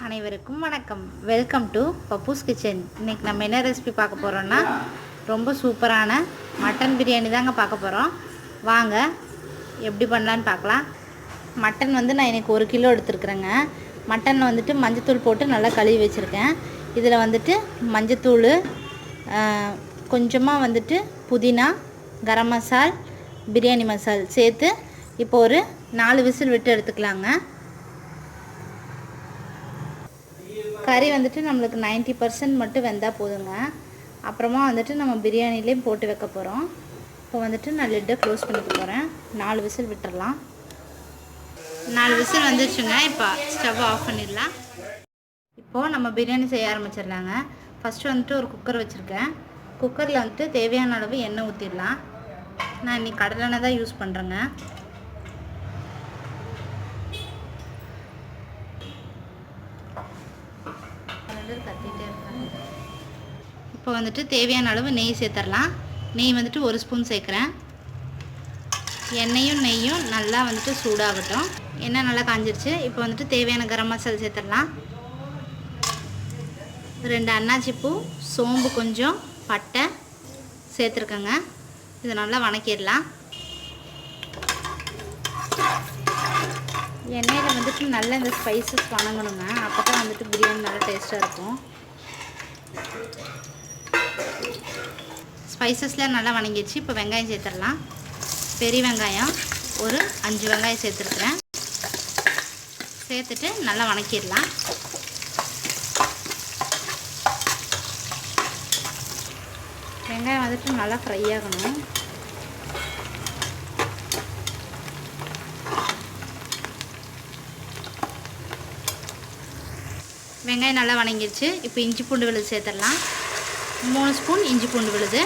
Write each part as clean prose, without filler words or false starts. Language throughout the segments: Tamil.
அனைவருக்கும் வணக்கம். Welcome to Pappoos kitchen. இன்றைக்கி நம்ம என்ன ரெசிபி பார்க்க போகிறோன்னா ரொம்ப சூப்பரான மட்டன் பிரியாணி தாங்க பார்க்க போகிறோம். வாங்க எப்படி பண்ணலான்னு பார்க்கலாம். மட்டன் நான் இன்றைக்கி 1 கிலோ எடுத்துருக்குறேங்க. மட்டன் மஞ்சத்தூள் போட்டு நல்லா கழுவி வச்சுருக்கேன். இதில் மஞ்சத்தூள், கொஞ்சமாக புதினா, கரம் மசால், பிரியாணி மசால் சேர்த்து இப்போ ஒரு 4 விசில் விட்டு எடுத்துக்கலாங்க. கறி நம்மளுக்கு 90% மட்டும் வெந்தால் போதுங்க. அப்புறமா நம்ம பிரியாணிலேயும் போட்டு வைக்க போகிறோம். இப்போ நான் லிட்டை க்ளோஸ் பண்ணிக்க போகிறேன். 4 விசில் விட்டுடலாம். 4 விசில் வந்துருச்சுங்க. இப்போ ஸ்டவ் ஆஃப் பண்ணிடலாம். இப்போது நம்ம பிரியாணி செய்ய ஆரம்பிச்சிடலாங்க. ஃபஸ்ட்டு ஒரு குக்கர் வச்சுருக்கேன். குக்கரில் தேவையான அளவு எண்ணெய் ஊற்றிடலாம். நான் இன்றைக்கி கடலெண்ணெய் தான் யூஸ் பண்ணுறேங்க. இப்போ தேவையான அளவு நெய் சேர்த்துடலாம். நெய் 1 ஸ்பூன் சேர்க்குறேன். எண்ணெயும் நெய்யும் நல்லா சூடாகட்டும். எண்ணெய் நல்லா காஞ்சிருச்சு. இப்போ தேவையான கரம் மசாலா சேர்த்துடலாம். 2 அன்னாச்சி பூ, சோம்பு கொஞ்சம், பட்டை சேர்த்துருக்கேங்க. இதை நல்லா வணக்கிடலாம். எண்ணெயில் நல்லா இந்த ஸ்பைசஸ் வணங்கணுங்க. அப்போ தான் பிரியாணி நல்லா டேஸ்ட்டாக இருக்கும். ஸ்பைசஸ்லாம் நல்லா வணங்கிடுச்சு. இப்போ வெங்காயம் சேர்த்துடலாம். பெரிய வெங்காயம் ஒரு 5 வெங்காயம் சேர்த்துருக்குறேன். சேர்த்துட்டு நல்லா வணக்கிடலாம். வெங்காயம் நல்லா ஃப்ரை ஆகணும். வெங்காயம் நல்லா வணங்கிடுச்சு. இப்போ இஞ்சி பூண்டு விழுது சேர்த்துடலாம். 3 ஸ்பூன் இஞ்சி பூண்டு விழுது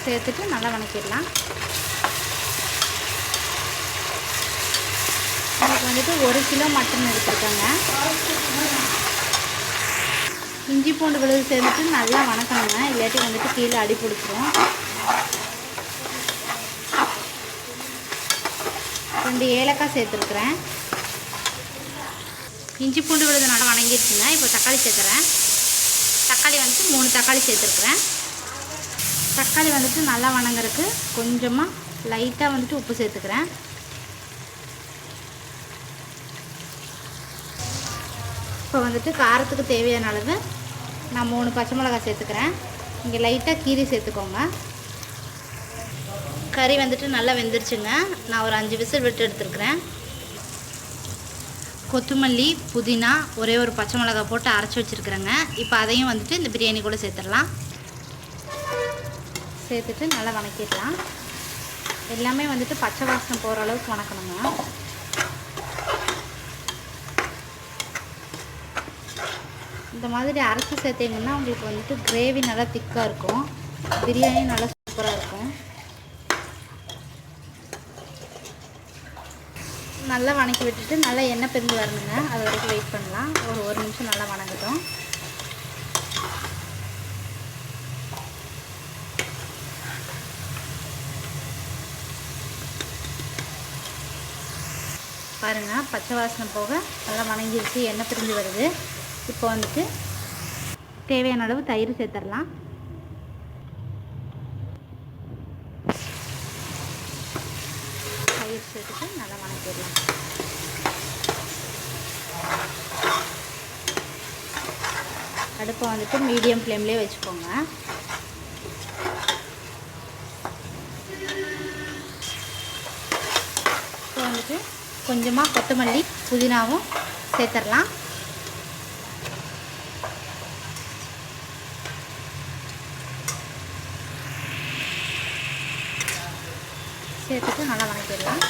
சேர்த்துட்டு நல்லா வணக்கிடலாம். எனக்கு 1 கிலோ மட்டன் எடுத்துருக்கேங்க. இஞ்சி பூண்டு விழுது சேர்த்துட்டு நல்லா வணக்கணுங்க. இல்லாட்டி கீழே அடி பிடிச்சிரும். 2 ஏலக்காய் சேர்த்துருக்குறேன். இஞ்சி பூண்டு விழுது நல்லா வணங்கிடுச்சுங்க. இப்போ தக்காளி சேர்த்துறேன். தக்காளி 3 தக்காளி சேர்த்துருக்குறேன். தக்காளி நல்லா வணங்குறதுக்கு கொஞ்சமாக லைட்டாக உப்பு சேர்த்துக்கிறேன். இப்போ காரத்துக்கு தேவையான அளவு நான் 3 பச்சை மிளகாய் சேர்த்துக்கிறேன். இங்கே லைட்டாக கீரி சேர்த்துக்கோங்க. கறி நல்லா வெந்துருச்சுங்க. நான் ஒரு 5 விசில் விட்டு எடுத்துருக்குறேன். கொத்தமல்லி, புதினா, ஒரே ஒரு பச்சை மிளகாய் போட்டு அரைச்சி வச்சுருக்குறேங்க. இப்போ அதையும் இந்த பிரியாணி கூட சேர்த்துடலாம். சேர்த்துட்டு நல்லா வணக்கிடலாம். எல்லாமே பச்சை வாசனை போகிற அளவுக்கு வணக்கணுங்க. இந்த மாதிரி அரைச்சி சேர்த்திங்கன்னா உங்களுக்கு கிரேவி நல்லா திக்காக இருக்கும். பிரியாணி நல்லா சூப்பராக இருக்கும். நல்லா வணக்கி விட்டுட்டு நல்லா எண்ணெய் பிரிஞ்சு வரணுங்க. அது வரைக்கும் வெயிட் பண்ணலாம். ஒரு 1 நிமிஷம் நல்லா வணங்கட்டும். பாருங்கள், பச்சை வாசனை போக நல்லா வணங்கிடுச்சு. எண்ணெய் பிரிஞ்சு வருது. இப்போ தேவையான அளவு தயிர் சேர்த்துடலாம். தயிர் சேர்த்துட்டு நல்லா வணக்கிடலாம். அடுப்பை மீடியம் ஃப்ளேம்லேயே வச்சுக்கோங்க. இப்போ கொஞ்சமாக கொத்தமல்லி, புதினாவும் சேர்த்துடலாம். சேர்த்துட்டு நல்லா வணக்கிடலாம்.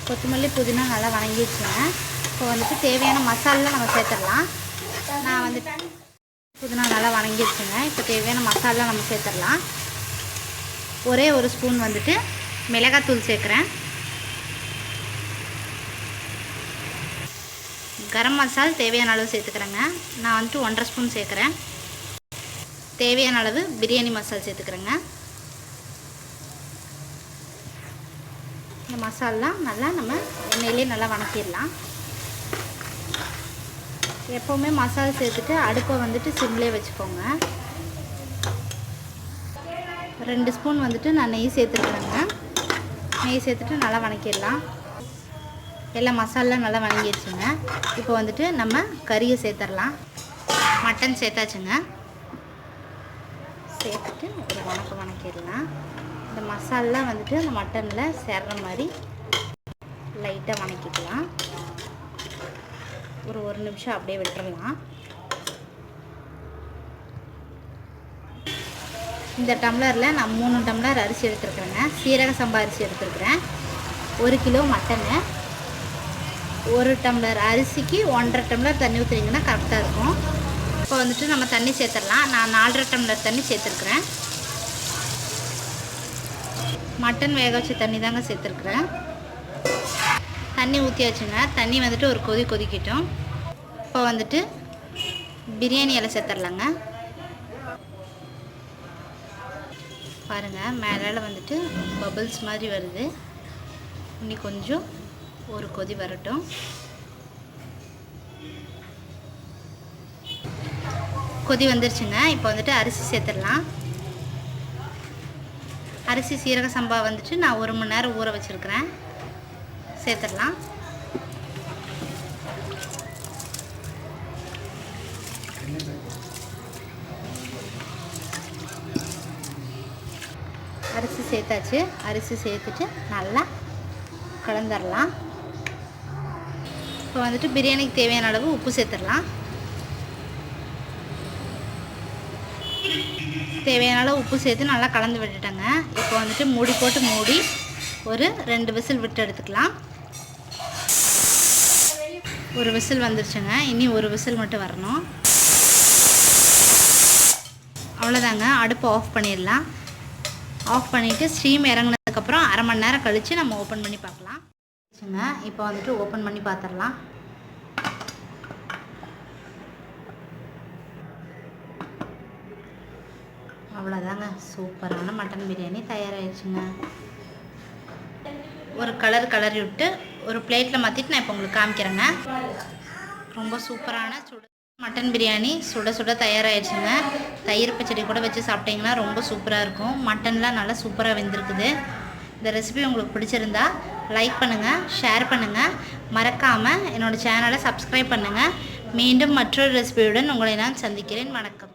கொத்தமல்லி, புதினா நல்லா வணங்கிடுச்சுங்க. இப்போ தேவையான மசாலெலாம் நம்ம சேர்த்துடலாம். நான் புதினா நல்லா வணங்கிடுச்சுங்க. இப்போ தேவையான மசாலா நம்ம சேர்த்துடலாம். ஒரே ஒரு ஸ்பூன் மிளகாத்தூள் சேர்க்குறேன். கரம் மசால் தேவையான அளவு சேர்த்துக்கிறேங்க. நான் வந்துட்டு 1.5 ஸ்பூன் சேர்க்குறேன். தேவையான அளவு பிரியாணி மசால் சேர்த்துக்கிறேங்க. இந்த மசாலாம் நல்லா நம்ம எண்ணெயிலே நல்லா வணக்கிடலாம். எப்போவுமே மசாலா சேர்த்துட்டு அடுப்பை வந்துட்டு சிம்லேயே வச்சுக்கோங்க. 2 ஸ்பூன் வந்துட்டு நான் நெய் சேர்த்துருக்குறேங்க. நெய் சேர்த்துட்டு நல்லா வணக்கிடலாம். எல்லா மசாலாம் நல்லா வணங்கிடுச்சுங்க. இப்போ வந்துட்டு நம்ம கறியை சேர்த்துடலாம். மட்டன் சேர்த்தாச்சுங்க. சேர்த்துட்டு ஒரு வணக்கிடலாம். இந்த மசாலாம் வந்துட்டு அந்த மட்டனில் சேர்ற மாதிரி லைட்டாக வணக்கிக்கலாம். ஒரு நிமிஷம் அப்படியே விட்டுறலாம். இந்த டம்ளரில் நான் 3 டம்ளர் அரிசி எடுத்துருக்குறேங்க. சீரக சம்பா அரிசி எடுத்துருக்குறேன். 1 கிலோ மட்டனு. 1 டம்ளர் அரிசிக்கு 1.5 டம்ளர் தண்ணி ஊற்றுனீங்கன்னா கரெக்டாக இருக்கும். இப்போ வந்துட்டு நம்ம தண்ணி சேர்த்துடலாம். நான் 4.5 டம்ளர் தண்ணி சேர்த்துருக்குறேன். மட்டன் வேக வச்ச தண்ணி தாங்க சேர்த்துருக்குறேன். தண்ணி ஊற்றியாச்சுங்க. தண்ணி வந்துட்டு ஒரு கொதிக்கட்டும். இப்போ வந்துட்டு பிரியாணி இலை சேர்த்துடலாங்க. பாருங்கள், மேலே வந்துட்டு பபிள்ஸ் மாதிரி வருது. இன்னும் கொஞ்சம் ஒரு கொதி வரட்டும். கொதி வந்துருச்சுங்க. இப்போ வந்துட்டு அரிசி சேர்த்துடலாம். அரிசி சீரக சம்பா வந்துட்டு நான் 1 மணி நேரம் ஊற வச்சுருக்கிறேன். சேர்த்துடலாம். அரிசி சேர்த்தாச்சு. அரிசி சேர்த்துட்டு நல்லா கலந்துடலாம். இப்போ வந்துட்டு பிரியாணிக்கு தேவையான அளவு உப்பு சேர்த்துடலாம். தேவையான அளவு உப்பு சேர்த்து நல்லா கலந்து விட்டுட்டேங்க. இப்போ வந்துட்டு மூடி போட்டு மூடி ஒரு 2 விசில் விட்டு எடுத்துக்கலாம். ஒரு விசில் வந்துருச்சுங்க. இனி ஒரு விசில் மட்டும் வரணும். அவ்வளோதாங்க. அடுப்பு ஆஃப் பண்ணிடலாம். ஆஃப் பண்ணிவிட்டு ஸ்டீம் இறங்கினதுக்கப்புறம் 1/2 மணி நேரம் கழித்து நம்ம ஓப்பன் பண்ணி பார்க்கலாம். இப்போ வந்துட்டு ஓப்பன் பண்ணி பார்த்துடலாம். அவ்வளோதாங்க, சூப்பரான மட்டன் பிரியாணி தயாராகிடுச்சுங்க. ஒரு கலரி விட்டு ஒரு பிளேட்டில் மாற்றிட்டு நான் இப்போ உங்களுக்கு காமிக்கிறேங்க. ரொம்ப சூப்பரான மட்டன் பிரியாணி சுட சுட தயாராகிடுச்சுங்க. தயிர் பச்சடி கூட வச்சு சாப்பிட்டிங்கன்னா ரொம்ப சூப்பராக இருக்கும். மட்டன்லாம் நல்லா சூப்பராக வெந்திருக்குது. இந்த ரெசிபி உங்களுக்கு பிடிச்சிருந்தா லைக் பண்ணுங்கள், ஷேர் பண்ணுங்கள், மறக்காமல் என்னோடய சேனலை சப்ஸ்கிரைப் பண்ணுங்கள். மீண்டும் மற்றொரு ரெசிபியுடன் உங்களை நான் சந்திக்கிறேன். வணக்கம்.